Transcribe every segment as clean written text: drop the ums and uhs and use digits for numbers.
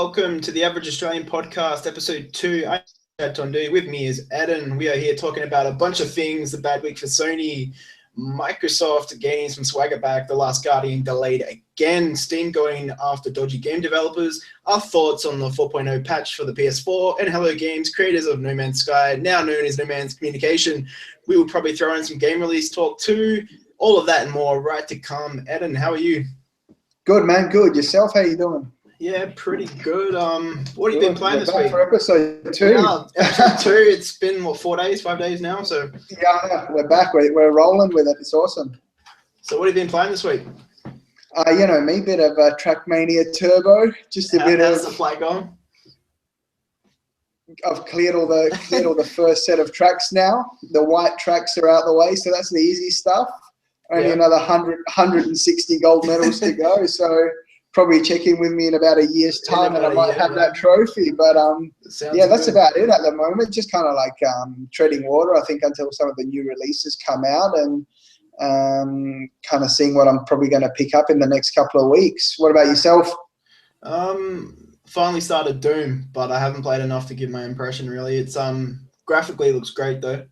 Welcome to the Average Australian Podcast, episode 2. I'm Chad Tondu. With me is Adam. We are here talking about a bunch of things. The bad week for Sony, Microsoft gaining some swagger back, The Last Guardian delayed again, Steam going after dodgy game developers, our thoughts on the 4.0 patch for the PS4, and Hello Games, creators of No Man's Sky, now known as No Man's Communication. We will probably throw in some game release talk too. All of that and more right to come. Eden, how are you? Good, man. Good. Yourself? How you doing? Yeah, pretty good. What have you been playing this week? For episode 2. Yeah, episode 2. It's been, 5 days now? So yeah, we're back. We're rolling with it. It's awesome. So what have you been playing this week? You know me, bit of Trackmania Turbo. Just a bit of. How's the flight going? I've cleared all the first set of tracks now. The white tracks are out the way, so that's the easy stuff. Only another 160 gold medals to go. So probably check in with me in about a year's time, and I might have that trophy. But that's about it at the moment. Just kind of like treading water, I think, until some of the new releases come out, and kind of seeing what I'm probably going to pick up in the next couple of weeks. What about yourself? Finally started Doom, but I haven't played enough to give my impression. Really, it's graphically looks great though.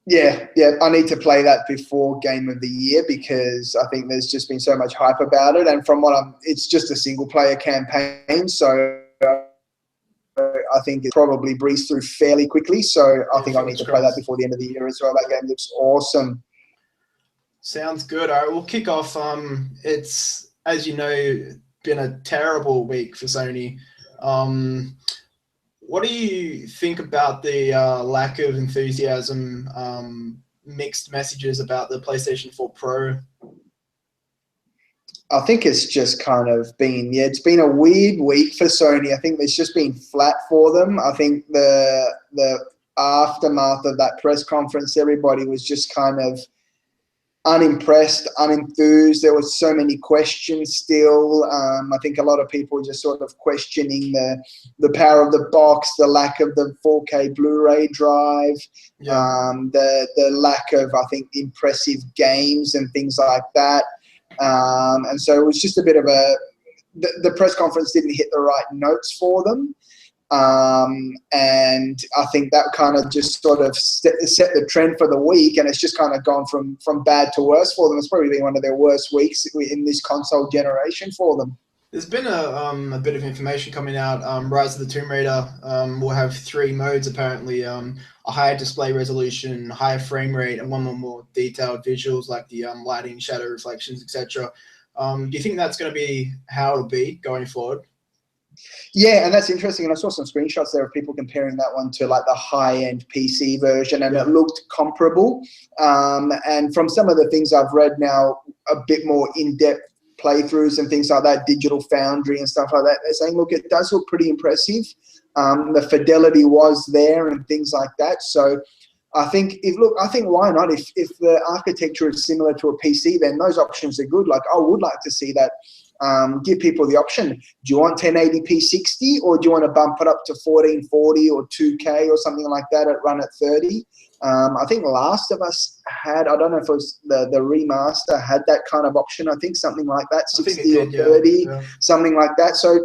Yeah. I need to play that before Game of the Year because I think there's just been so much hype about it. And from it's just a single player campaign. So I think it probably breezed through fairly quickly. So I think I need to play that before the end of the year as well. That game looks awesome. Sounds good. All right, we'll kick off. It's, as you know, been a terrible week for Sony. What do you think about the lack of enthusiasm, mixed messages about the PlayStation 4 Pro? I think it's just kind of been, it's been a weird week for Sony. I think it's just been flat for them. I think the aftermath of that press conference, everybody was just kind of unimpressed, unenthused. There were so many questions still. I think a lot of people were just sort of questioning the power of the box, the lack of the 4K Blu-ray drive, the lack of, I think, impressive games and things like that. And so it was just a bit of the press conference didn't hit the right notes for them. And I think that kind of just sort of set the trend for the week, and it's just kind of gone from bad to worse for them. It's probably been one of their worst weeks in this console generation for them. There's been a bit of information coming out. Rise of the Tomb Raider will have 3 modes apparently: a higher display resolution, higher frame rate, and one more detailed visuals like the lighting, shadow reflections, etc. Do you think that's going to be how it'll be going forward? Yeah, and that's interesting. And I saw some screenshots there of people comparing that one to like the high-end PC version, and it looked comparable. And from some of the things I've read now, a bit more in-depth playthroughs and things like that, Digital Foundry and stuff like that, they're saying, look, it does look pretty impressive. The fidelity was there and things like that. So I think why not? If the architecture is similar to a PC, then those options are good. Like I would like to see that. Give people the option. Do you want 1080p 60, or do you want to bump it up to 1440 or 2K or something like that at run at 30? I think Last of Us had, I don't know if it was the remaster had that kind of option. I think something like that, 60 or 30, something like that. So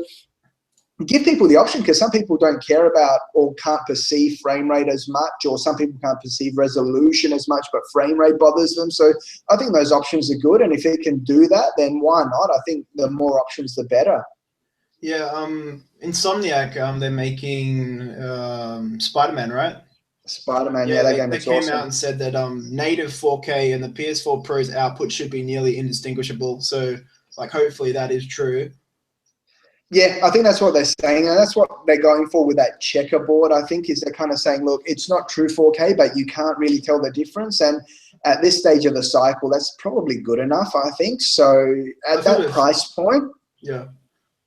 give people the option, because some people don't care about or can't perceive frame rate as much, or some people can't perceive resolution as much, but frame rate bothers them. So I think those options are good, and if it can do that, then why not? I think the more options, the better. Yeah, Insomniac, they're making Spider-Man, right? Spider-Man, that game is awesome. They came out and said that native 4K and the PS4 Pro's output should be nearly indistinguishable. So, like, hopefully that is true. Yeah, I think that's what they're saying, and that's what they're going for with that checkerboard, I think, is they're kind of saying, look, it's not true 4K, but you can't really tell the difference. And at this stage of the cycle, that's probably good enough, I think. So at that price point... Yeah.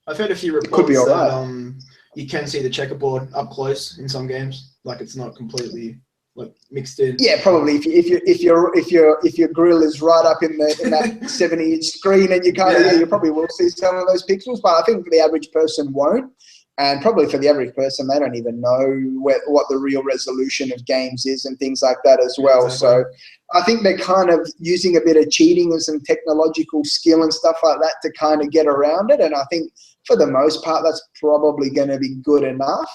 I've heard a few reports could be all right. That you can see the checkerboard up close in some games. Like, it's not completely... like mixed in. Yeah, probably if your grill is right up in that 70-inch screen, and you can't, you probably will see some of those pixels. But I think the average person won't, and probably for the average person, they don't even know what the real resolution of games is and things like that as well. Exactly. So I think they're kind of using a bit of cheating and some technological skill and stuff like that to kind of get around it. And I think for the most part, that's probably going to be good enough.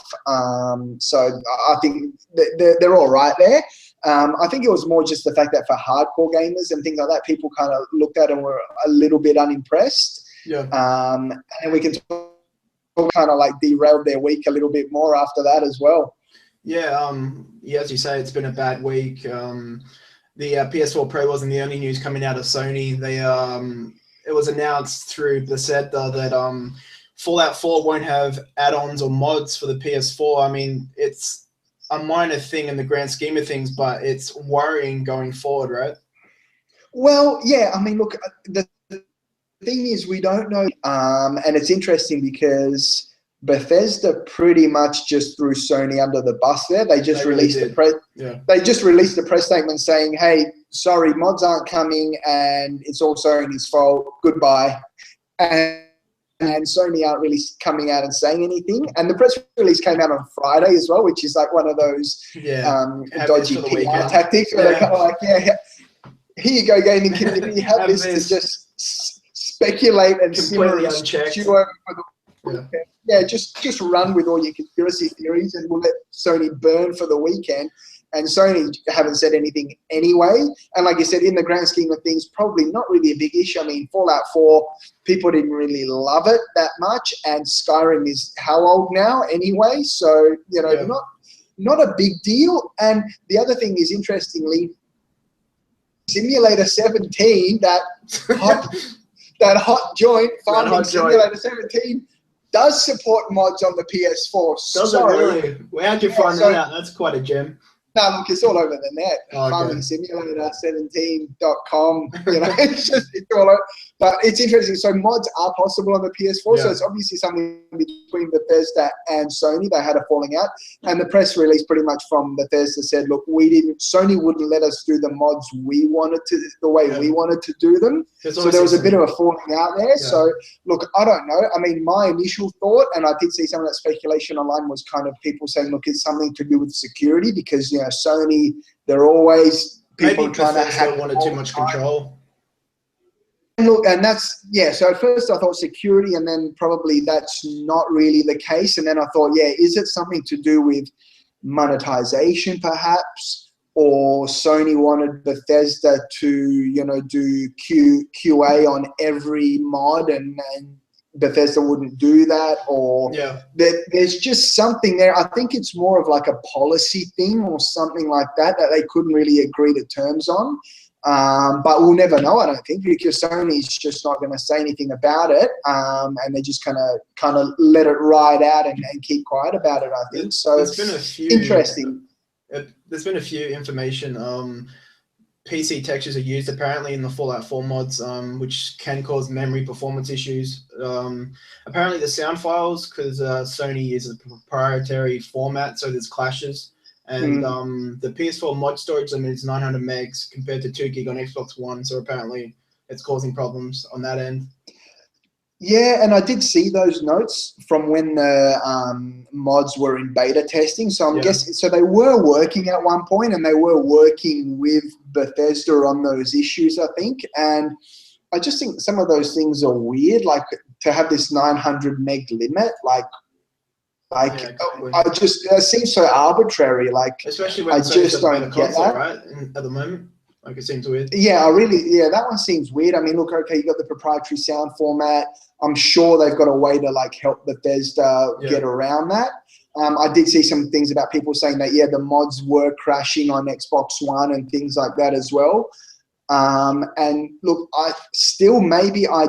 So I think they're all right there. I think it was more just the fact that for hardcore gamers and things like that, people kind of looked at it and were a little bit unimpressed. Yeah. And we can kind of like derailed their week a little bit more after that as well. Yeah, as you say, it's been a bad week. The PS4 Pro wasn't the only news coming out of Sony. They it was announced through Bethesda that Fallout 4 won't have add-ons or mods for the PS4. I mean, it's a minor thing in the grand scheme of things, but it's worrying going forward, right? Well, yeah, I mean, look, the thing is we don't know, and it's interesting because Bethesda pretty much just threw Sony under the bus there. They just released They just released a press statement saying, "Hey, sorry, mods aren't coming, and it's all Sony's fault. Goodbye." And Sony aren't really coming out and saying anything. And the press release came out on Friday as well, which is like one of those dodgy PR tactics where they're kind of like, "Yeah, here you go, gaming community. Have this to just speculate and completely unchecked. Yeah, just run with all your conspiracy theories and we'll let Sony burn for the weekend." And Sony haven't said anything anyway. And like you said, in the grand scheme of things, probably not really a big issue. I mean, Fallout 4, people didn't really love it that much. And Skyrim is how old now anyway? So, you know, not a big deal. And the other thing is, interestingly, Simulator 17, that hot joint, Farming Simulator 17, does support mods on the PS4. Does it really? How'd you find that out? That's quite a gem. No, look, it's all over the net. Farming Simulator 17.com. You know, it's all over. But it's interesting. So mods are possible on the PS4. So it's obviously something between Bethesda and Sony. They had a falling out. And the press release pretty much from Bethesda said, look, Sony wouldn't let us do the mods we wanted to, the way we wanted to do them. So there was a bit of a falling out there. Yeah. So look, I don't know. I mean, my initial thought, and I did see some of that speculation online, was kind of people saying, look, it's something to do with security because, you know, Sony, they're always people trying to have wanted too much control. And look, and that's, so at first I thought security, and then probably that's not really the case. And then I thought, is it something to do with monetization perhaps? Or Sony wanted Bethesda to, you know, do QA on every mod and Bethesda wouldn't do that, or there's just something there. I think it's more of like a policy thing or something like that they couldn't really agree to terms on. But we'll never know, I don't think, because Sony's just not going to say anything about it, and they just kind of let it ride out and keep quiet about it, I think. So there's been a few interesting. There's been a few information. PC textures are used apparently in the Fallout 4 mods, which can cause memory performance issues. Apparently the sound files, because Sony is a proprietary format, so there's clashes. And the PS4 mod storage limit is 900 megs compared to 2 gig on Xbox One, so apparently it's causing problems on that end. Yeah, and I did see those notes from when the mods were in beta testing. So I'm guessing, so they were working at one point, and they were working with Bethesda on those issues, I think. And I just think some of those things are weird, like to have this 900 meg limit, I just, it seems so arbitrary. Like, especially when I just don't get console, that. Right? At the moment. Like, it seems weird. Yeah, that one seems weird. I mean, look, okay, you got the proprietary sound format. I'm sure they've got a way to like help Bethesda get around that. I did see some things about people saying that, the mods were crashing on Xbox One and things like that as well. And look, I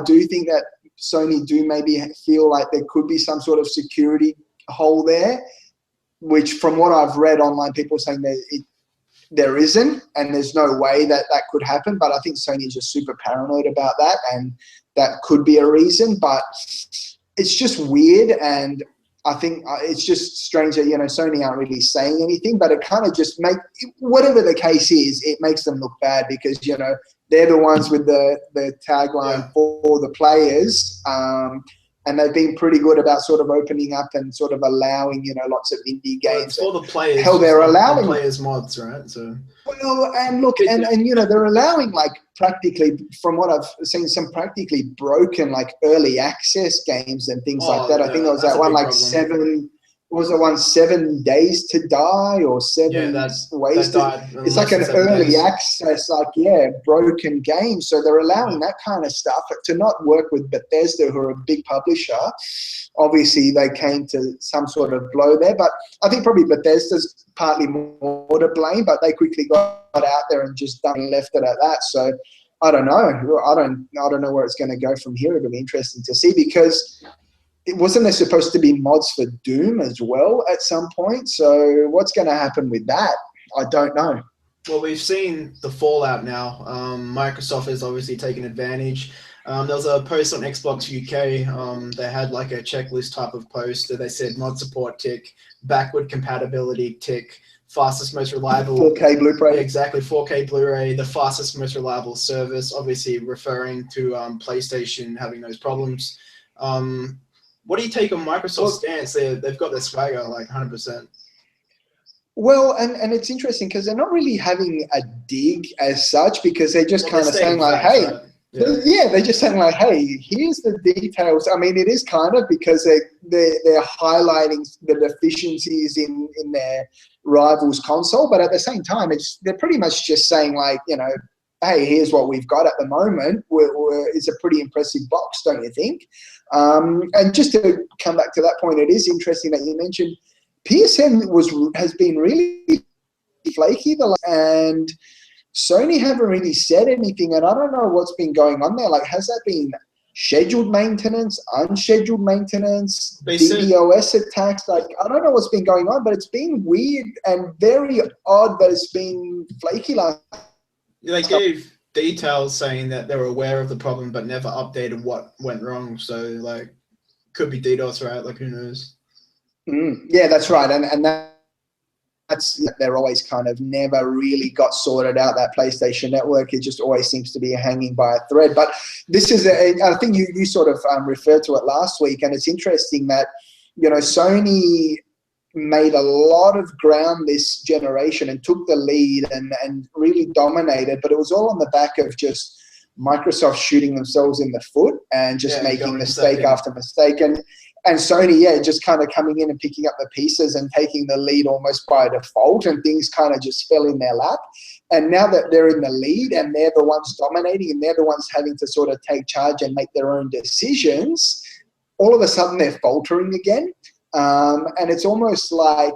do think that Sony do maybe feel like there could be some sort of security hole there, which from what I've read online, people saying that there isn't, and there's no way that could happen. But I think Sony is just super paranoid about that, and that could be a reason. But it's just weird, and I think it's just strange that, Sony aren't really saying anything, but it kind of just whatever the case is, it makes them look bad because, they're the ones with the tagline for the players. And they've been pretty good about sort of opening up and sort of allowing, lots of indie games. For the players. Hell, they're allowing the players mods, right? So. Well, and look, and they're allowing like practically, from what I've seen, some practically broken like early access games and things like that. I think there was that one like problem. Was it one 7 days to die or 7 ways to? It's like an early access, like broken game. So they're allowing that kind of stuff to not work with Bethesda, who are a big publisher. Obviously, they came to some sort of blow there, but I think probably Bethesda's partly more to blame. But they quickly got out there and just left it at that. So I don't know. I don't know where it's going to go from here. It'll be interesting to see, because wasn't there supposed to be mods for Doom as well at some point? So what's going to happen with that? I don't know. Well, we've seen the fallout now. Microsoft has obviously taken advantage. There was a post on Xbox UK. They had like a checklist type of post that they said mod support tick, backward compatibility tick, fastest, most reliable 4K Blu-ray. Exactly, 4K Blu-ray, the fastest, most reliable service. Obviously, referring to PlayStation having those problems. What do you take on Microsoft's stance? They've got their swagger like 100%. Well, and it's interesting because they're not really having a dig as such, because they're just kind of saying like, hey, right? They're just saying like, hey, here's the details. I mean, it is kind of because they're highlighting the deficiencies in their rivals console, but at the same time, they're pretty much just saying like, you know, hey, here's what we've got at the moment. It's a pretty impressive box, don't you think? And just to come back to that point, it is interesting that you mentioned PSN has been really flaky, and Sony haven't really said anything, and I don't know what's been going on there. Like, has that been scheduled maintenance, unscheduled maintenance, DDoS attacks? Like, I don't know what's been going on, but it's been weird and very odd that it's been flaky last. They gave details saying that they were aware of the problem but never updated what went wrong. So, like, could be DDoS, right? Like, who knows? Yeah, that's right. And that's, they're always kind of never really got sorted out, that PlayStation Network. It just always seems to be hanging by a thread. But this is, I think you sort of referred to it last week, and it's interesting that, you know, Sony made a lot of ground this generation and took the lead and really dominated, but it was all on the back of just Microsoft shooting themselves in the foot and just making mistake after mistake. And Sony, just kind of coming in and picking up the pieces and taking the lead almost by default, and things kind of just fell in their lap. And now that they're in the lead and they're the ones dominating and they're the ones having to sort of take charge and make their own decisions, all of a sudden they're faltering again. And it's almost like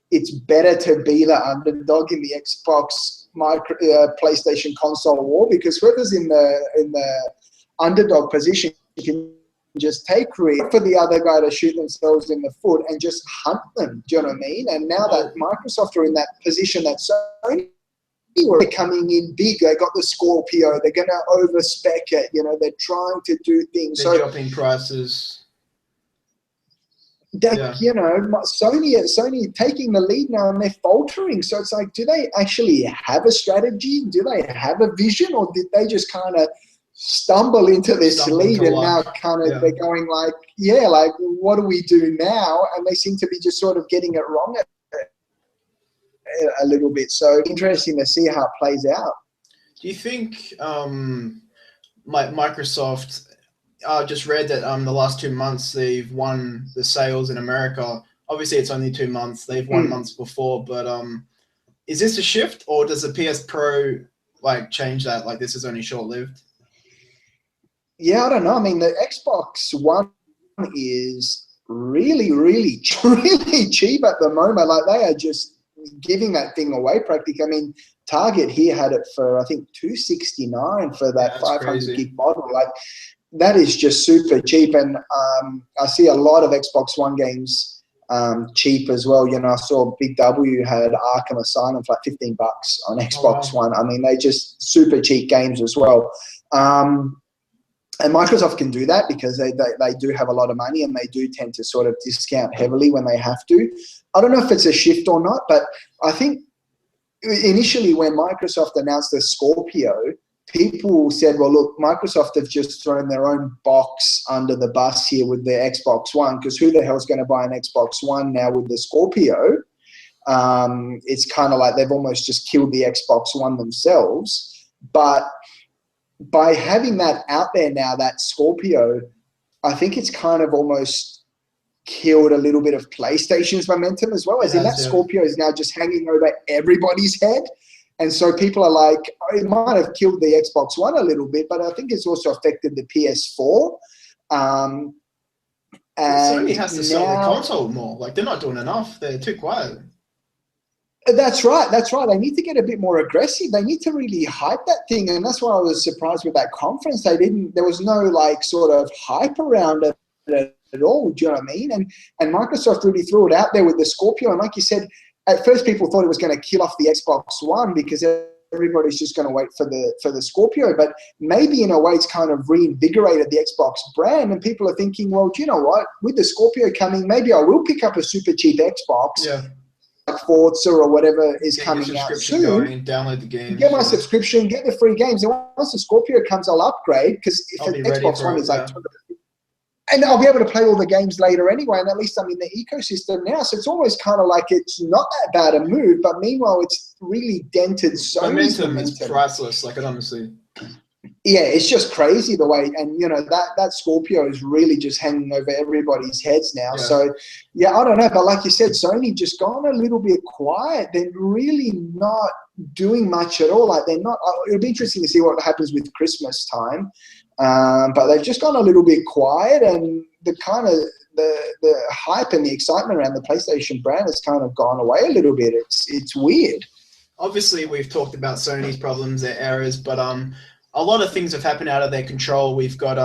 it's better to be the underdog in the Xbox PlayStation console war, because whoever's in the underdog position can just take career for the other guy to shoot themselves in the foot and just hunt them. Do you know what I mean? And now that Microsoft are in that position, that Sony were coming in big, they got the Scorpio, they're going to overspec it. You know, they're trying to do things. They're dropping prices. You know, Sony taking the lead now, and they're faltering. So it's like, do they actually have a strategy? Do they have a vision, or did they just kind of stumble into this lead and now kind of they're going like, like, what do we do now? And they seem to be just sort of getting it wrong a little bit. So interesting to see how it plays out. Do you think Microsoft? I just read that the last 2 months they've won the sales in America. Obviously, it's only 2 months. They've won months before, but is this a shift, or does the PS Pro like change that? Like, this is only short-lived? Yeah, I don't know. I mean, the Xbox One is really, really, really cheap at the moment. Like, they are just giving that thing away practically. I mean, Target here had it for, I think, $269 for that 500 gig model. Like, that is just super cheap. And I see a lot of Xbox One games cheap as well. You know, I saw Big W had Arkham Asylum for like $15 on Xbox One. I mean, they just super cheap games as well. And Microsoft can do that because they do have a lot of money, and they do tend to sort of discount heavily when they have to. I don't know if it's a shift or not, but I think initially when Microsoft announced the Scorpio, people said, well, look, Microsoft have just thrown their own box under the bus here with their Xbox One, because who the hell is going to buy an Xbox One now with the Scorpio? It's kind of like they've almost just killed the Xbox One themselves. But by having that out there now, that Scorpio, I think it's kind of almost killed a little bit of PlayStation's momentum as well, as in that Scorpio is now just hanging over everybody's head. And so people are like, oh, it might have killed the Xbox One a little bit, but I think it's also affected the PS4. And Sony has to sell the console more. Like, they're not doing enough. They're too quiet. That's right. That's right. They need to get a bit more aggressive. They need to really hype that thing. And that's why I was surprised with that conference. There was no like sort of hype around it at all. Do you know what I mean? And Microsoft really threw it out there with the Scorpio. And like you said, at first people thought it was going to kill off the Xbox One because everybody's just going to wait for the Scorpio. But maybe in a way it's kind of reinvigorated the Xbox brand. And people are thinking, well, do you know what? With the Scorpio coming, maybe I will pick up a super cheap Xbox. Yeah. Like Forza or whatever is coming out soon. Going, download the game. Get my subscription, get the free games. And once the Scorpio comes, I'll upgrade because if an Xbox One is like, and I'll be able to play all the games later anyway. And at least I'm in the ecosystem now, so it's always kind of like it's not that bad a move. But meanwhile, it's really dented Sony's momentum. Is priceless. Like, honestly. Yeah, it's just crazy the way, and you know that Scorpio is really just hanging over everybody's heads now. Yeah. So, yeah, I don't know, but like you said, Sony just gone a little bit quiet. They're really not doing much at all. Like they're not. It'll be interesting to see what happens with Christmas time, but they've just gone a little bit quiet, and the kind of the hype and the excitement around the PlayStation brand has kind of gone away a little bit. It's weird. Obviously, we've talked about Sony's problems, their errors, but a lot of things have happened out of their control. We've got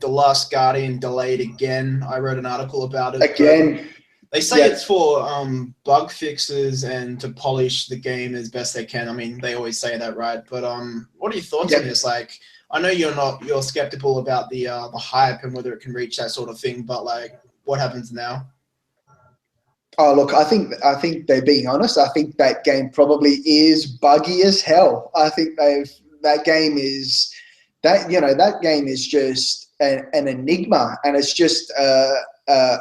The Last Guardian delayed again. I wrote an article about it. Again. They say it's for bug fixes and to polish the game as best they can. I mean, they always say that, right? But what are your thoughts on this? Like, I know you're skeptical about the hype and whether it can reach that sort of thing, but like, what happens now? Oh, look, I think they're being honest. I think that game probably is buggy as hell. I think that game is just an enigma, and it's just a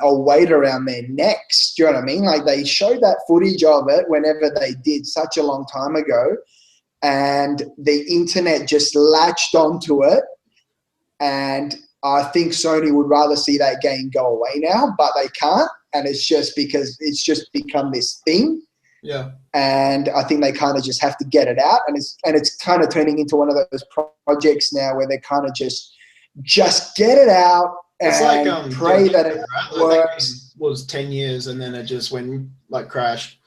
weight around their necks. Do you know what I mean? Like they showed that footage of it whenever they did such a long time ago, and the internet just latched onto it. And I think Sony would rather see that game go away now, but they can't. And it's just because it's just become this thing. Yeah. And I think they kind of just have to get it out. And it's kind of turning into one of those projects now where they kind of just get it out and it's like, pray that it works. That was 10 years and then it just went like crashed.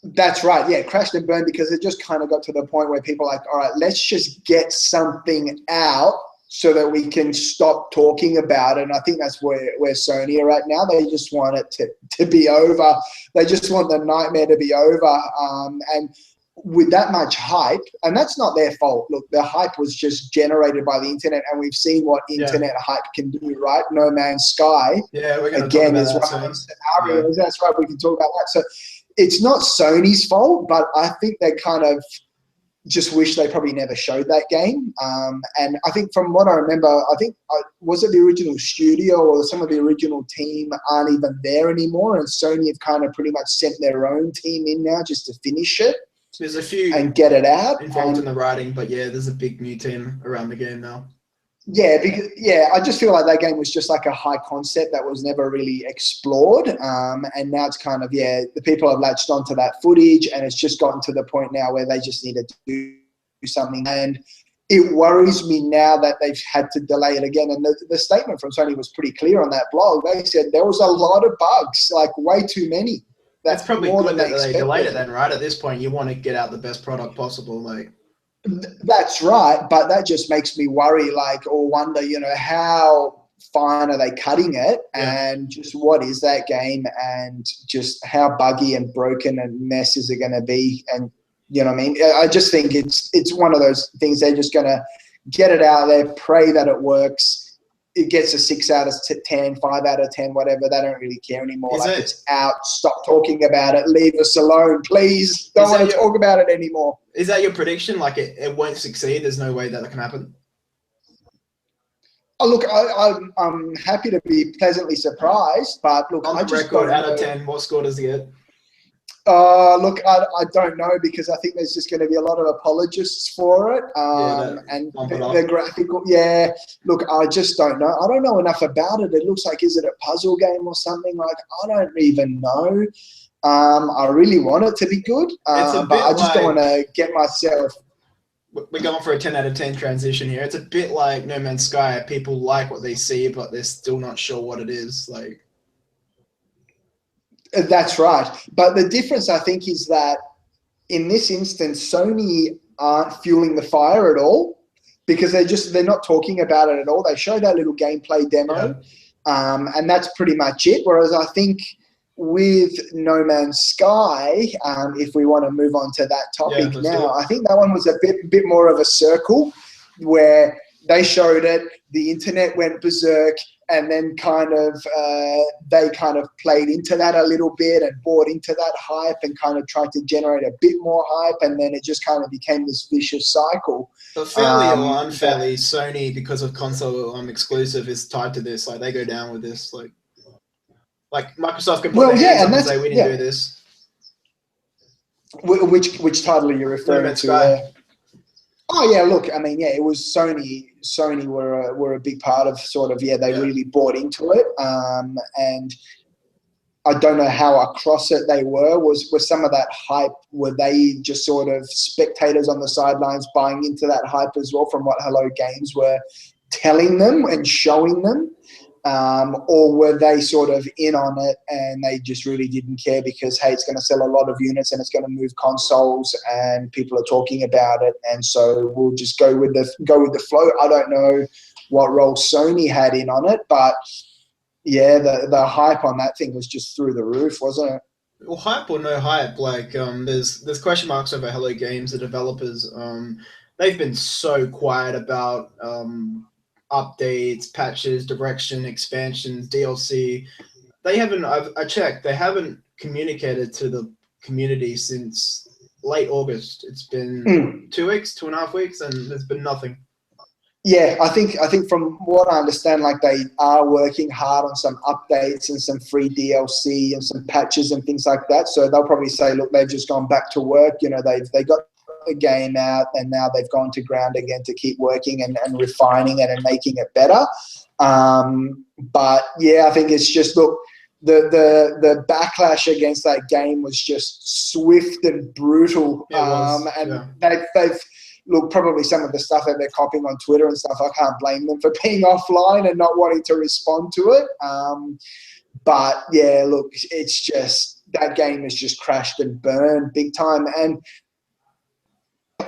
That's right. Yeah, crashed and burned because it just kind of got to the point where people are like, all right, let's just get something out so that we can stop talking about it. And I think that's where Sony are at now. They just want it to be over. They just want the nightmare to be over. And with that much hype, and that's not their fault. Look, the hype was just generated by the internet, and we've seen what internet hype can do, right? No Man's Sky. Yeah, we're going to talk about that one of those scenarios. Yeah. That's right, we can talk about that. So it's not Sony's fault, but I think they kind of just wish they probably never showed that game. And I think from what I remember, was it the original studio or some of the original team aren't even there anymore, and Sony have kind of pretty much sent their own team in now just to finish it. There's a few and get it out involved in the writing, but yeah, there's a big new team around the game now. Yeah, because I just feel like that game was just like a high concept that was never really explored, and now it's kind of the people have latched onto that footage, and it's just gotten to the point now where they just need to do something. And it worries me now that they've had to delay it again. And the statement from Sony was pretty clear on that blog. They said there was a lot of bugs, like way too many. That's probably more good that they delayed it then, right? At this point, you want to get out the best product possible, like. That's right, but that just makes me worry, or wonder, how fine are they cutting it, and just what is that game, and just how buggy and broken and mess is it going to be, and you know what I mean? I just think it's one of those things. They're just going to get it out there, pray that it works. It gets a 6 out of 10, 5 out of 10, whatever. They don't really care anymore. It's out. Stop talking about it. Leave us alone, please. Don't want to talk about it anymore. Is that your prediction? Like it won't succeed? There's no way that can happen? Oh, look, I'm happy to be pleasantly surprised, but look, on the record, out of 10, what score does it get? Look, I don't know, because I think there's just going to be a lot of apologists for it. And the graphical, yeah. Look, I just don't know. I don't know enough about it. It looks like, is it a puzzle game or something? Like, I don't even know. I really want it to be good, but I just don't want to get myself. We're going for a 10 out of 10 transition here. It's a bit like No Man's Sky. People like what they see, but they're still not sure what it is. Like. That's right. But the difference, I think, is that in this instance, Sony aren't fueling the fire at all, because they're not talking about it at all. They show that little gameplay demo, and that's pretty much it. Whereas I think with No Man's Sky, if we want to move on to that topic now, I think that one was a bit more of a circle, where they showed it, the internet went berserk, and then they kind of played into that a little bit and bought into that hype and kind of tried to generate a bit more hype, and then it just kind of became this vicious cycle. But fairly or unfairly, Sony, because of console exclusive, is tied to this. Like, they go down with this. Like Microsoft can put their hands up and say, we didn't do this. Which title are you referring to there? Oh yeah, look, I mean, yeah, it was Sony. Sony were a big part of they really bought into it, and I don't know how across it they were. Was some of that hype? Were they just sort of spectators on the sidelines buying into that hype as well, from what Hello Games were telling them and showing them? Or were they sort of in on it and they just really didn't care because, hey, it's going to sell a lot of units and it's going to move consoles and people are talking about it, and so we'll just go with the flow. I don't know what role Sony had in on it, but yeah, the hype on that thing was just through the roof, wasn't it? Well, hype or no hype, like there's question marks over Hello Games, the developers. They've been so quiet about updates, patches, direction, expansions, DLC. They haven't. I checked. They haven't communicated to the community since late August. It's been 2 weeks, 2.5 weeks, and there's been nothing. Yeah, I think from what I understand, like, they are working hard on some updates and some free DLC and some patches and things like that. So they'll probably say, look, they've just gone back to work. You know, they got the game out and now they've gone to ground again to keep working and refining it and making it better. But yeah, I think it's just, look, the backlash against that game was just swift and brutal. They've look, probably some of the stuff that they're copying on Twitter and stuff, I can't blame them for being offline and not wanting to respond to it. But yeah, look, it's just, that game has just crashed and burned big time. And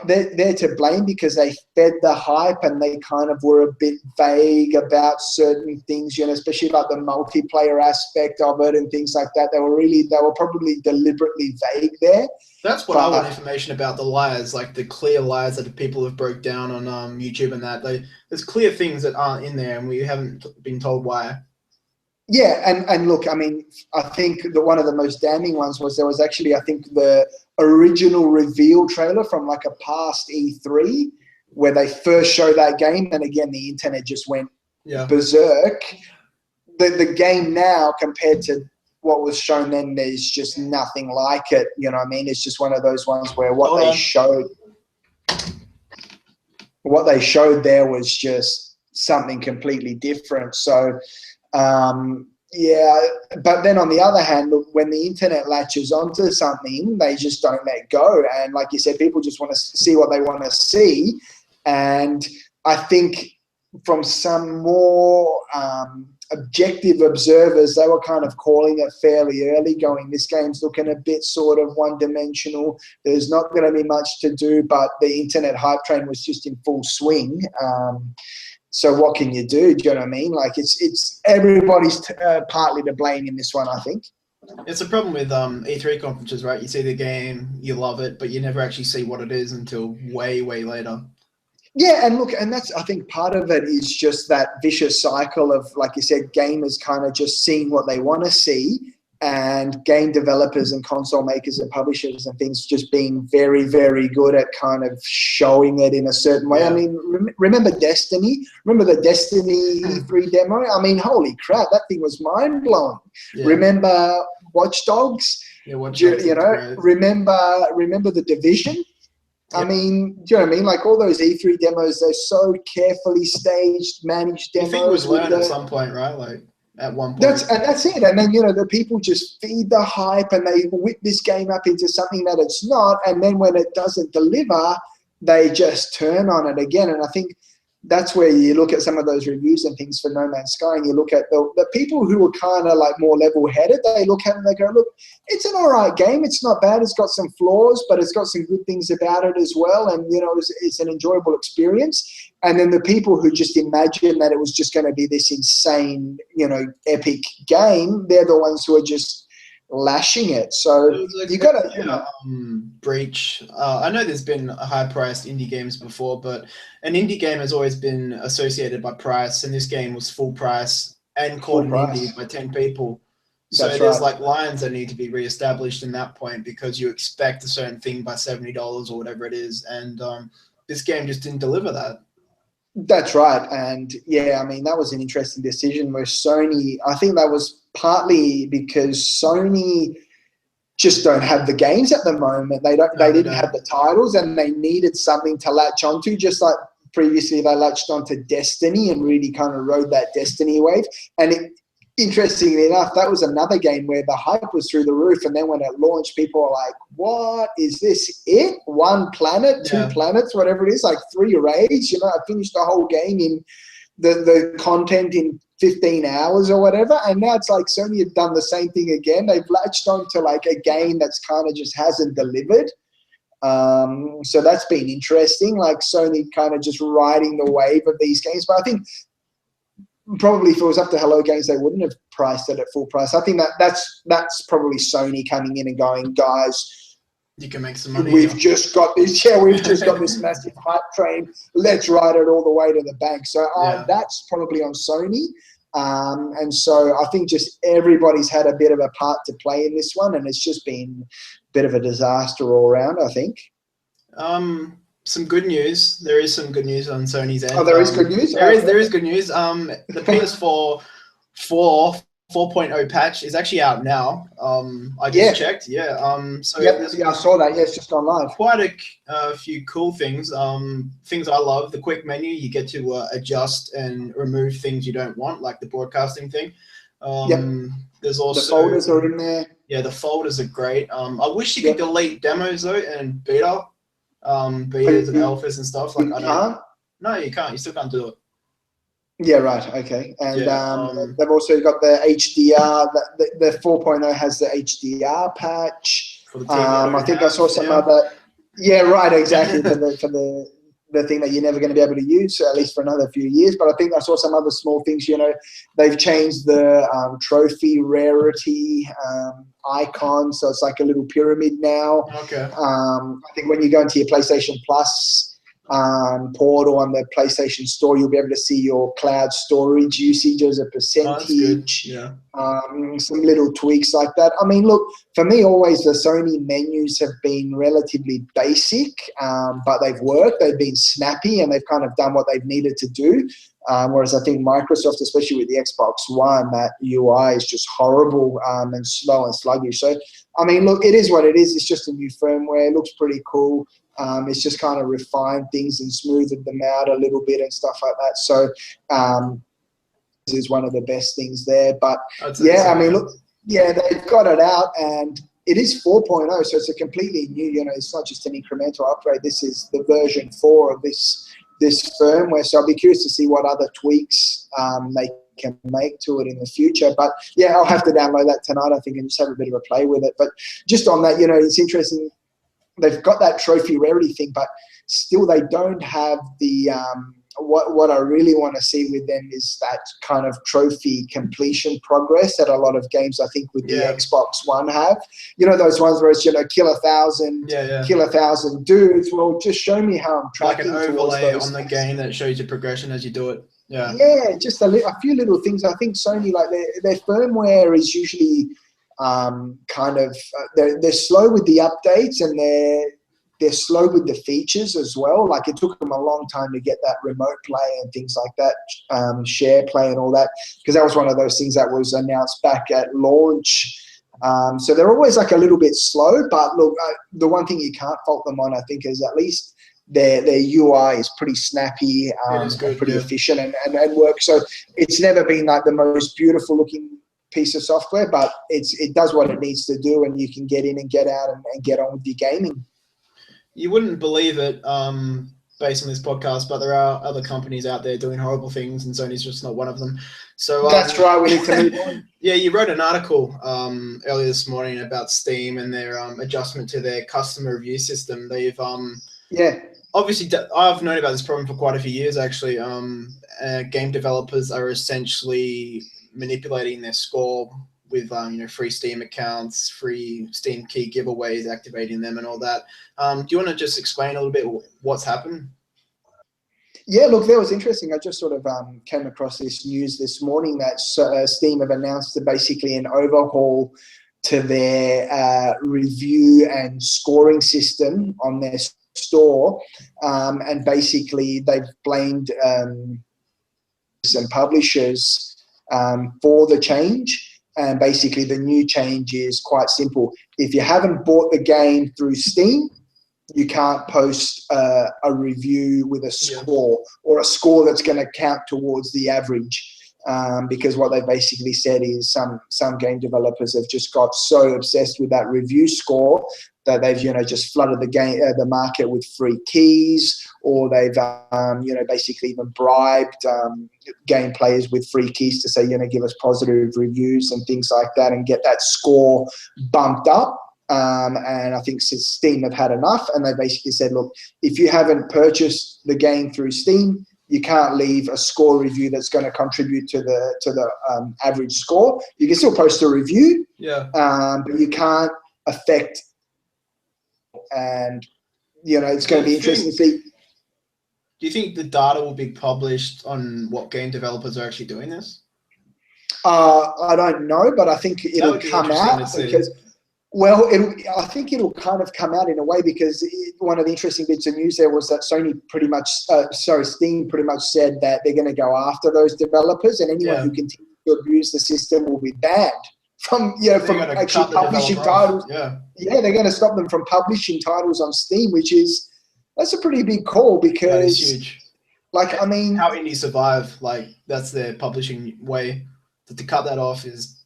they're to blame because they fed the hype and they kind of were a bit vague about certain things, you know, especially about the multiplayer aspect of it and things like that. They were probably deliberately vague there. That's what I want information about, the liars, like the clear liars that people have broke down on YouTube and that. There's clear things that aren't in there and we haven't been told why. Yeah, and look, I mean, I think that one of the most damning ones was there was actually, I think, the original reveal trailer from like a past E3 where they first showed that game, and again, the internet just went berserk. The game now, compared to what was shown then, there's just nothing like it. You know what I mean? It's just one of those ones where what they showed there was just something completely different. So, yeah, but then on the other hand, look, when the internet latches onto something, they just don't let go. And like you said, people just want to see what they want to see. And I think from some more objective observers, they were kind of calling it fairly early, going, this game's looking a bit sort of one-dimensional. There's not going to be much to do, but the internet hype train was just in full swing. So what can you do? Do you know what I mean? Like, it's everybody's partly to blame in this one, I think. It's a problem with E3 conferences, right? You see the game, you love it, but you never actually see what it is until way, way later. Yeah, and look, and that's, I think part of it is just that vicious cycle of, like you said, gamers kind of just seeing what they want to see, and game developers and console makers and publishers and things just being very, very good at kind of showing it in a certain way. I mean, remember Destiny? Remember the Destiny E3 demo? I mean, holy crap, that thing was mind-blowing. Yeah. Remember Watch Dogs? Yeah, Watch Do Dogs you is know, great. remember the Division? I mean, do you know what I mean? Like all those E3 demos, they're so carefully staged, managed You think it was demos with learned at the. some point, right? Like at one point. That's it. And then, you know, the people just feed the hype and they whip this game up into something that it's not. And then when it doesn't deliver, they just turn on it again. And I think that's where you look at some of those reviews and things for No Man's Sky, and you look at the people who are kind of like more level-headed. They look at it and they go, look, it's an all right game. It's not bad. It's got some flaws, but it's got some good things about it as well. And, you know, it's an enjoyable experience. And then the people who just imagine that it was just going to be this insane, you know, epic game, they're the ones who are just lashing it. So you got to, you know. Breach. I know there's been high-priced indie games before, but an indie game has always been associated by price, and this game was full price and called an indie by 10 people. So That's there's right. like lines that need to be reestablished in that point because you expect a certain thing by $70 or whatever it is, and this game just didn't deliver that. That's right. And yeah, I mean, that was an interesting decision where Sony, I think that was partly because Sony just don't have the games at the moment. They didn't have the titles, and they needed something to latch onto, just like previously they latched onto Destiny and really kind of rode that Destiny wave. And interestingly enough, that was another game where the hype was through the roof, and then when it launched, people were like, what is this? One planet, two planets, whatever it is, like 3 raids. You know, I finished the whole game in the content in 15 hours or whatever, and now it's like Sony have done the same thing again. They've latched onto like a game that's kind of just hasn't delivered. So that's been interesting, like Sony kind of just riding the wave of these games. But I think probably if it was up to Hello Games, they wouldn't have priced it at full price. I think that's probably Sony coming in and going, guys, you can make some money. We've just got this massive hype train. Let's ride it all the way to the bank. So that's probably on Sony. And so I think just everybody's had a bit of a part to play in this one, and it's just been a bit of a disaster all around, I think. Some good news. There is some good news on Sony's end. Oh, there is good news? There is good news. The PS4 4.0 patch is actually out now. I just checked. Yeah. So I saw that. Yeah, it's just gone live. Quite a few cool things. Things I love. The quick menu. You get to adjust and remove things you don't want, like the broadcasting thing. There's also the folders are in there. Yeah, the folders are great. I wish you could delete demos though and betas and alphas and stuff. Like I don't. No, you can't. You still can't do it. Yeah, right. Okay. And they've also got the HDR. The 4.0 has the HDR patch. For the TV I think I saw some other. Yeah, right. Exactly. for the thing that you're never going to be able to use, at least for another few years. But I think I saw some other small things. You know, they've changed the trophy rarity icon, so it's like a little pyramid now. Okay. I think when you go into your PlayStation Plus portal on the PlayStation Store, you'll be able to see your cloud storage usage as a percentage. Yeah. Some little tweaks like that. I mean, look, for me, always the Sony menus have been relatively basic, but they've worked. They've been snappy, and they've kind of done what they've needed to do. Whereas I think Microsoft, especially with the Xbox One, that UI is just horrible and slow and sluggish. So, I mean, look, it is what it is. It's just a new firmware. It looks pretty cool. It's just kind of refined things and smoothed them out a little bit and stuff like that. So this is one of the best things there. But I mean, look, they've got it out, and it is 4.0, so it's a completely new, you know, it's not just an incremental upgrade. This is the version 4 of this firmware. So I'll be curious to see what other tweaks they can make to it in the future. But yeah, I'll have to download that tonight, I think, and just have a bit of a play with it. But just on that, you know, it's interesting. They've got that trophy rarity thing, but still they don't have the what I really want to see with them is that kind of trophy completion progress that a lot of games, I think, with the Xbox One have. You know, those ones where it's, you know, kill 1,000, kill 1,000 dudes. Well, just show me how I'm tracking. Like an overlay on the game that shows your progression as you do it. Yeah. Yeah, just a few little things. I think Sony, like their firmware is usually kind of they're slow with the updates, and they're slow with the features as well. Like it took them a long time to get that remote play and things like that, share play and all that, because that was one of those things that was announced back at launch So they're always like a little bit slow, but look, the one thing you can't fault them on, I think, is at least their UI is pretty snappy, It is good, and pretty efficient and works. So it's never been like the most beautiful looking piece of software, but it does what it needs to do, and you can get in and get out and get on with your gaming. You wouldn't believe it, based on this podcast, but there are other companies out there doing horrible things, and Sony's just not one of them. So that's right. We need to move on. Yeah, you wrote an article earlier this morning about Steam and their adjustment to their customer review system. They've obviously, I've known about this problem for quite a few years, actually. Game developers are essentially manipulating their score with free Steam accounts, free Steam key giveaways, activating them and all that. Do you want to just explain a little bit what's happened? Yeah, look, that was interesting. I just sort of came across this news this morning that Steam have announced basically an overhaul to their review and scoring system on their store, and basically they've blamed some publishers for the change. And basically the new change is quite simple. If you haven't bought the game through Steam, you can't post a review with a score or a score that's going to count towards the average. Because what they basically said is some game developers have just got so obsessed with that review score that they've just flooded the market with free keys, or they've basically even bribed game players with free keys to say give us positive reviews and things like that, and get that score bumped up. And I think since Steam have had enough, and they basically said, look, if you haven't purchased the game through Steam, you can't leave a score review that's going to contribute to the average score. You can still post a review, but you can't affect. And it's going to be interesting to see. Do you think the data will be published on what game developers are actually doing this? I don't know, but I think it'll come out because. Well, I think it'll kind of come out in a way, because one of the interesting bits of news there was that Steam pretty much said that they're going to go after those developers, and anyone who continues to abuse the system will be banned from actually publishing titles. They're going to stop them from publishing titles on Steam, that's a pretty big call, because that is huge. Like, I mean, how indie survive? Like, that's their publishing way. To cut that off is.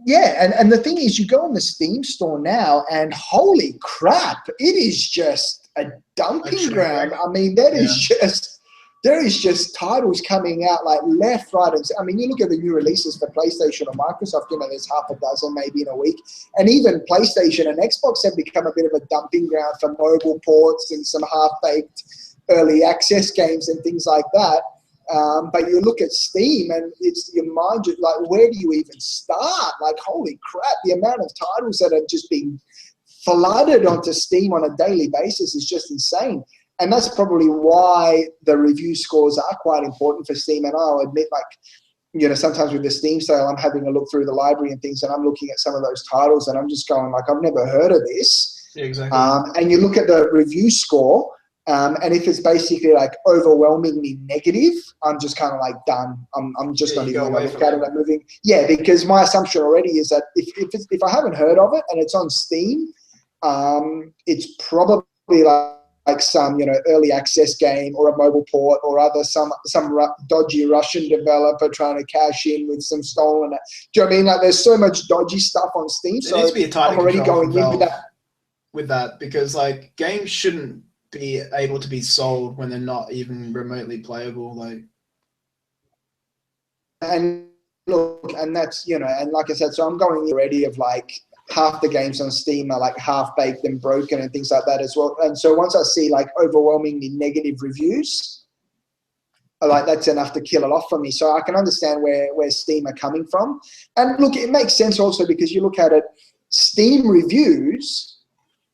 Yeah, and the thing is, you go on the Steam store now, and holy crap, it is just a dumping ground. I mean, there is just titles coming out like left, right, and I mean, you look at the new releases for PlayStation or Microsoft. There's half a dozen maybe in a week, and even PlayStation and Xbox have become a bit of a dumping ground for mobile ports and some half-baked early access games and things like that. But you look at Steam, and it's your mind, like, where do you even start? Like, holy crap, the amount of titles that are just being flooded onto Steam on a daily basis is just insane. And that's probably why the review scores are quite important for Steam. And I'll admit, like, sometimes with the Steam sale, I'm having a look through the library and things, and I'm looking at some of those titles, and I'm just going, like, I've never heard of this. Yeah, exactly. And you look at the review score, and if it's basically like overwhelmingly negative, I'm just kind of like done. I'm just not even going to look at it. I'm moving. Yeah, because my assumption already is that if I haven't heard of it and it's on Steam, it's probably like some early access game or a mobile port or some dodgy Russian developer trying to cash in with some stolen. Do you know what I mean? Like, there's so much dodgy stuff on Steam. There needs to be a tighter I'm already going in with that, because like, games shouldn't be able to be sold when they're not even remotely playable. Like, and look, and that's and like I said, so I'm going already of like half the games on Steam are like half baked and broken and things like that as well. And so once I see like overwhelmingly negative reviews, like, that's enough to kill it off for me. So I can understand where Steam are coming from. And look, it makes sense also, because you look at it, Steam reviews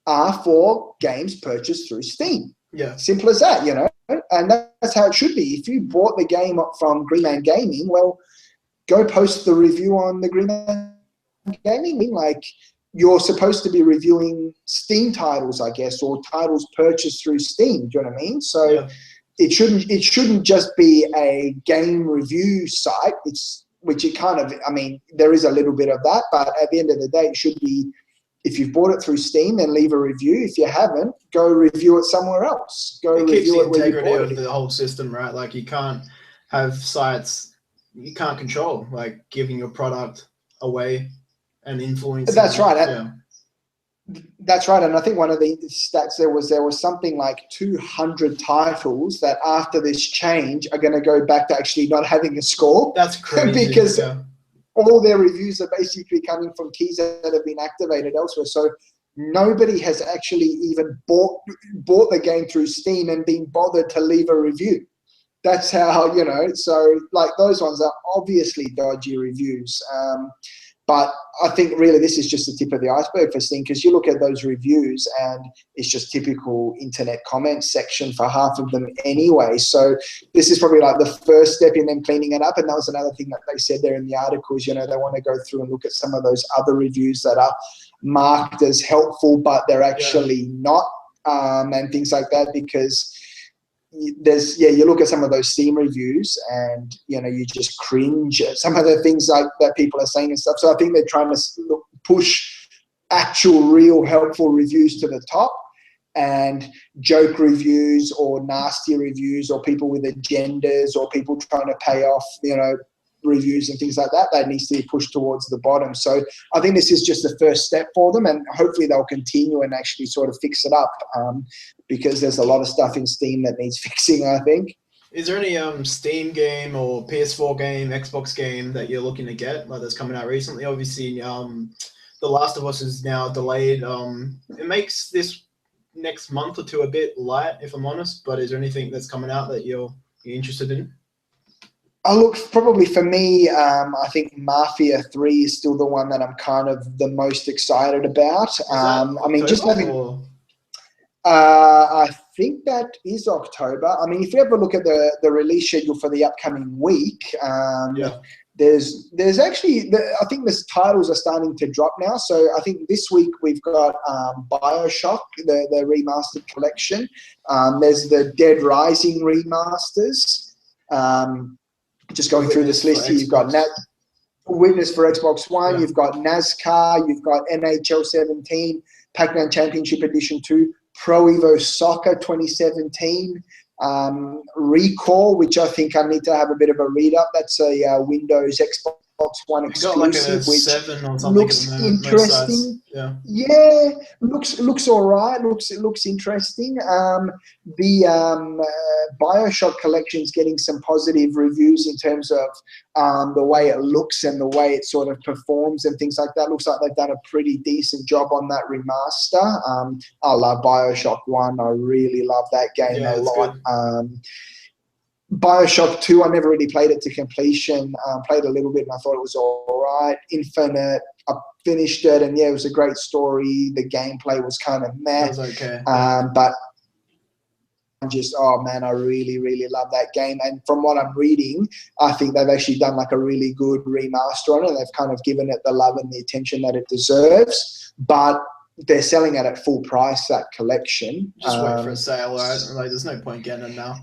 are for games purchased through Steam. Yeah. Simple as that, and that's how it should be. If you bought the game from Green Man Gaming, well, go post the review on the Green Man Gaming. Like, you're supposed to be reviewing Steam titles, I guess, or titles purchased through Steam. Do you know what I mean? So it shouldn't just be a game review site. It's which it kind of, I mean, there is a little bit of that, but at the end of the day, it should be, if you've bought it through Steam, then leave a review. If you haven't, go review it somewhere else. Go it keeps review the it where you integrity bought of it. the whole system, right? Like you can't have sites you can't control, like giving your product away and influencing. That's right. Yeah. That's right. And I think one of the stats there was something like 200 titles that after this change are going to go back to actually not having a score. That's crazy. Because yeah. all their reviews are basically coming from keys that have been activated elsewhere. So nobody has actually even bought the game through Steam and been bothered to leave a review. That's how, you know, so like those ones are obviously dodgy reviews. But I think really this is just the tip of the iceberg for Steam, because you look at those reviews and it's just typical internet comment section for half of them anyway. So this is probably like the first step in them cleaning it up. And that was another thing that they said there in the articles, you know, they want to go through and look at some of those other reviews that are marked as helpful, but they're actually not, and things like that, because there's you look at some of those Steam reviews and you know you just cringe at some of the things like that people are saying and stuff. So I think they're trying to push actual real helpful reviews to the top, and joke reviews or nasty reviews or people with agendas or people trying to pay off, you know, reviews and things like that, that needs to be pushed towards the bottom. So I think this is just the first step for them, and hopefully they'll continue and actually sort of fix it up, because there's a lot of stuff in Steam that needs fixing, I think. Is there any Steam game or PS4 game, Xbox game that you're looking to get, like that's coming out recently? Obviously, The Last of Us is now delayed. It makes this next month or two a bit light, if I'm honest, but is there anything that's coming out that you're interested in? Look, probably for me, I think Mafia 3 is still the one that I'm kind of the most excited about. I mean, just having... I think that is October. I mean, if you ever look at the release schedule for the upcoming week, there's actually, I think the titles are starting to drop now. So I think this week we've got BioShock, the remastered collection. There's the Dead Rising remasters. Just going through this list here, you've got Witness for Xbox One, you've got NASCAR, you've got NHL 17, Pac-Man Championship Edition 2, Pro Evo Soccer 2017, Recall, which I think I need to have a bit of a read up. That's a Windows Xbox One exclusive, like which looks interesting. Yeah, looks all right. Looks interesting. The BioShock collection is getting some positive reviews in terms of the way it looks and the way it sort of performs and things like that. Looks like they've done a pretty decent job on that remaster. I love BioShock 1. I really love that game a lot. BioShock 2, I never really played it to completion. Played a little bit and I thought it was all right. Infinite, I finished it and it was a great story. The gameplay was kind of meh. It was okay. But just, oh man, I really, really love that game. And from what I'm reading, I think they've actually done like a really good remaster on it. They've kind of given it the love and the attention that it deserves. But they're selling it at full price, that collection. Just wait for a sale, right? Like, there's no point getting it now.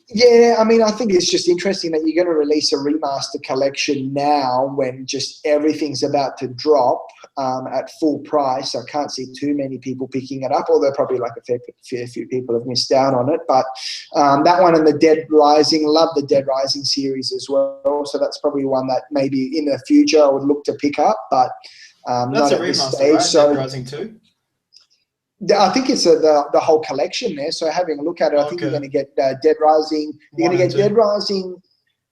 Yeah, I mean, I think it's just interesting that you're going to release a remaster collection now when just everything's about to drop at full price. I can't see too many people picking it up, although probably like a fair few people have missed out on it. But that one and the Dead Rising, love the Dead Rising series as well. So that's probably one that maybe in the future I would look to pick up, but not at this stage. Right? So, Dead Rising 2? I think it's the whole collection there. So having a look at it, I think you're going to get Dead Rising. You're going to get Dead Rising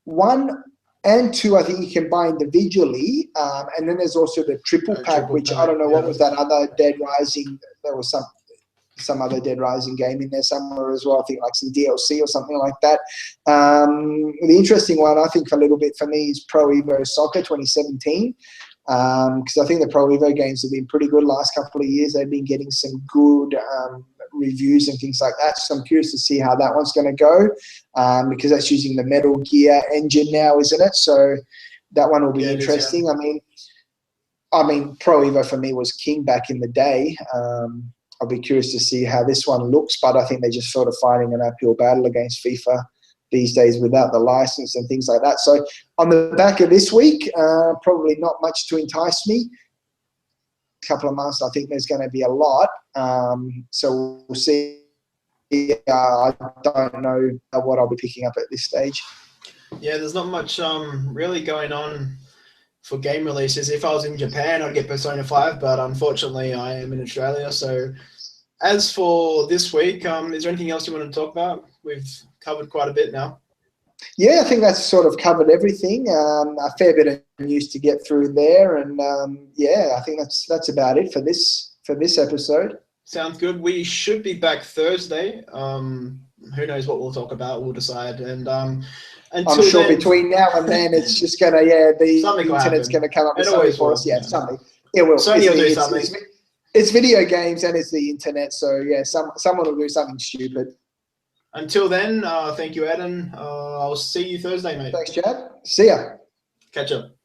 1 and 2. I think you can buy individually, and then there's also the triple pack, which I don't know what was that other Dead Rising. There was some other Dead Rising game in there somewhere as well. I think like some DLC or something like that. The interesting one, I think, a little bit for me is Pro Evo Soccer 2017. Because I think the Pro Evo games have been pretty good the last couple of years. They've been getting some good reviews and things like that. So I'm curious to see how that one's going to go, because that's using the Metal Gear engine now, isn't it? So that one will be interesting. I mean, Pro Evo for me was king back in the day. I'll be curious to see how this one looks, but I think they're just sort of fighting an uphill battle against FIFA these days without the license and things like that. So on the back of this week, probably not much to entice me. Couple of months, I think there's going to be a lot. So we'll see. I don't know what I'll be picking up at this stage. Yeah, there's not much really going on for game releases. If I was in Japan, I'd get Persona 5, but unfortunately I am in Australia. So as for this week, is there anything else you want to talk about? We've covered quite a bit now. Yeah, I think that's sort of covered everything. A fair bit of news to get through there, and yeah, I think that's about it for this episode. Sounds good. We should be back Thursday. Who knows what we'll talk about? We'll decide. And until I'm sure then, between now and then, it's just gonna the internet's gonna come up with something for us. Yeah, something. It will. Sony will do something. It's video games and it's the internet, so yeah, someone will do something stupid. Until then, thank you, Adam. I'll see you Thursday, mate. Thanks, Chad. See ya. Catch up.